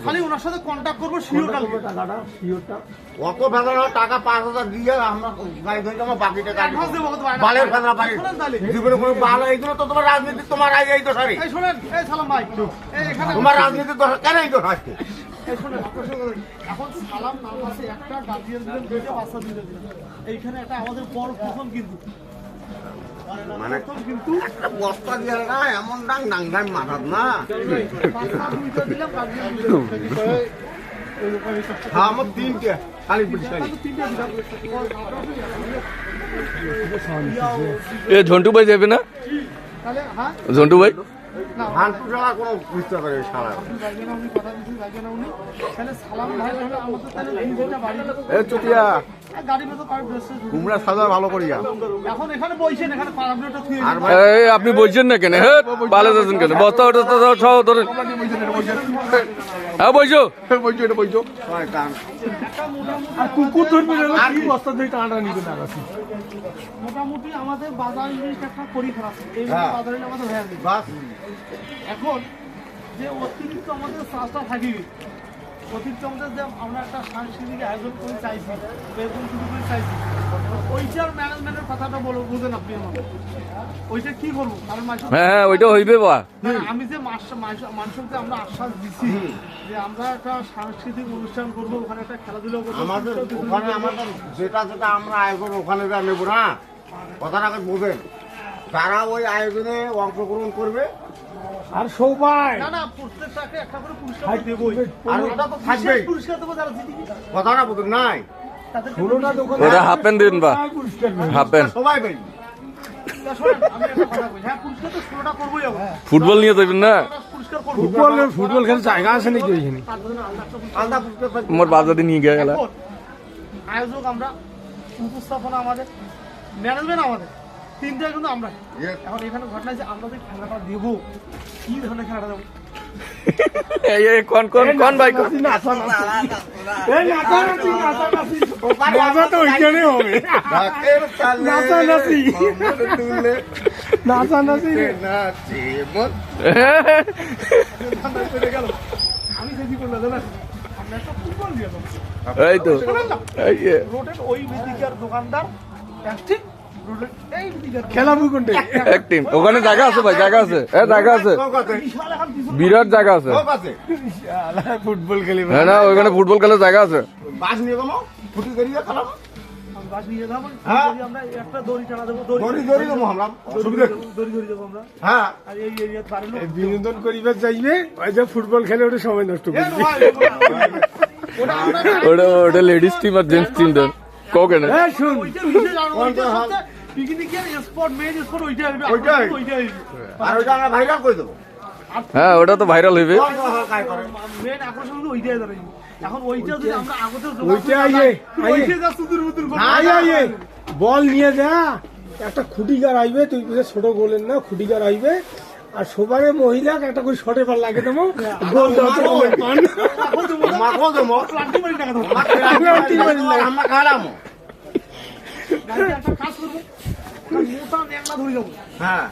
খালি ওনার সাথে কন্ট্যাক্ট করবো টাকাটা অত ফেলা টাকা 5,000 দিয়ে আমরা গাড়ি ধরে আমার বাকি টাকা বালের ফেলা পাই জীবনে কোনো ভালো এইগুলো তো তোমার রাজনীতি তোমার এই তো সারি শোনেন এই সালাম ভাই তোমার রাজনীতির দোষ কেন এই দোষ আজকে এখন সালাম নাম আছে একটা গার্জিয়ান দিলেন দুইটা বাচ্চা দিলেন এইখানে একটা আমাদের বড় প্রথম কিন্তু মানে কিন্তু একটা বস্তা দিয়ে না এমন ডাং ডাং ডাং মাথার না হ্যাঁ আমার 3টে খালি এ ঝন্টু ভাই যাবে না ঝন্টু ভাই কোনো বুঝতে পারে সারা ভালো করিয়া আপনি বলছেন না কেন হ্যাঁ পালে যাচ্ছেন কেন বস্তা ওটা সহ ধরেন হ্যাঁ বইছো কুকুর ধরবে বস্তা দিয়ে টানা নিবে না মোটামুটি আমাদের বাজার একটা পরীক্ষা আছে এই বাজারে আমাদের হয়ে গেছে এখন যে অতিরিক্ত আমাদের চাষটা থাকি অতিরিক্ত আমাদের যে আমরা একটা সাংস্কৃতিক আয়োজন করে চাইছি বেতন শুরু করে চাইছি ওইটার ম্যানেজমেন্টের কথাটা বুঝেন আপনি আমাকে ওইটা কি করবো কারণ হ্যাঁ ওইটা হইবে বা আমি যে মানুষকে আমরা আশ্বাস দিচ্ছি যে আমরা একটা সাংস্কৃতিক অনুষ্ঠান করবো ওখানে একটা খেলাধুলা করবো ওখানে আমাদের যেটা যেটা আমরা আয়োজন ওখানে যা নেবো না কথাটা বোঝেন তারা ওই আয়োজনে অংশগ্রহণ করবে আর সবাই না প্রত্যেকটাকে একটা করে পুরস্কার দেবই আর ওটা তো থাকবে পুরস্কার দেবো যারা জিতবে কথাটা বোঝেন নাই ওটা হাফেন দিন বা হাফেন সবাই ভাই ফুটবল নিয়ে যাবেন না ফুটবল খেলার জায়গা আছে নাকি ওইখানে আমার বাজারে নিয়ে গিয়ে গেল আয়োজক আমরা উপস্থাপনা আমাদের ম্যানেজমেন্ট আমাদের তিনটা কিন্তু আমরা এখন এখানে ঘটনা যে আমরা যে খেলাটা দেবো কি ধরনের খেলাটা দেবো কোন ভাই মজা তো ওইখানে হবে নাচানাচি আমি যদি করলাম জানা আমরা একটা ফুটবল দিয়ে এই তো রোডের ওই দিকের দোকানদার ঠিক ওখানে জায়গা আছে ভাই জায়গা আছে জায়গা আছে বিরাট জায়গা আছে ফুটবল খেলি হ্যাঁ না ওইখানে ফুটবল খেলার জায়গা আছে বাস নিয়ে যাবো ফুটি করিয়ে খেলাবো বাস নিয়ে যাবো আমরা একটা দড়ি টানা দেবো দড়ি দেবো আমরা দড়ি দেবো আমরা হ্যাঁ আর এই এরিয়া পারলো বিনোদন করিবার চাইবে ওই যে ফুটবল খেলে ওটা সময় নষ্ট করবে ওটা লেডিস টিম আর জেন্টস টিম দেন কোকেন হ্যাঁ ওটা তো ভাইরাল হইবে বল নিয়ে যা একটা খুঁটিকার আইবে তুই ছোট গোলের না খুঁটিকার আইবে আর সবারে মহিলা একটা করে শটে পার লাগে দেবো গোল মোটা ন্যাংলা ধরে যাবো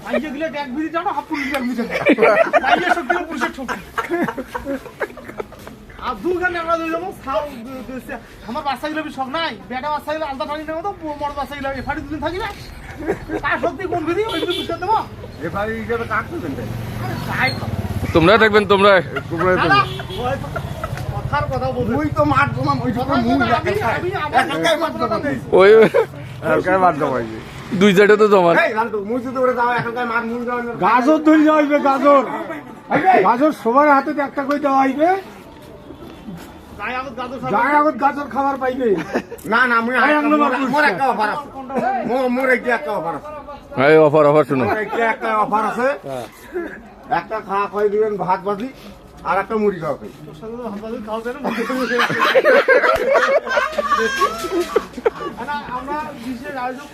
আইজে গেলে এক ভিড়ি জানো হাফ পুলিশ এক ভিড়ি শক্তি পুলিশের শক্তি আর দুখানে আমরা ধরে যাবো আমার বাচ্চা গুলো শখ নাই বেটা বাচ্চা গুলো আলাদা টানি নেবো তো বড় বাচ্চা গুলো এফাড়ি দুদিন থাকি না তার শক্তি কোন ভিড়ি ওই ভিড়ি পুলিশ দেবো এফাড়ি হিসেবে কাজ করবেন তোমরা থাকবেন তোমরা কথার কথা বলবো ওই তো মাঠ তোমার ওই মাঠ জমাই দুই সাইডে তো জমা গাজর ধরে দেওয়া হইবে গাজর গাজর সবার হাতে একটা করে দেওয়া হইবে গায়ে আগত গাজর খাবার পাইবে না না মোর একটা অফার আছে মোর একটা অফার আছে অফার শুনো একটা অফার আছে একটা খাওয়া খাই দিবেন ভাত ভাজি আর একটা মুড়ি খাওয়া খাই আমরা বিশেষ আয়োজক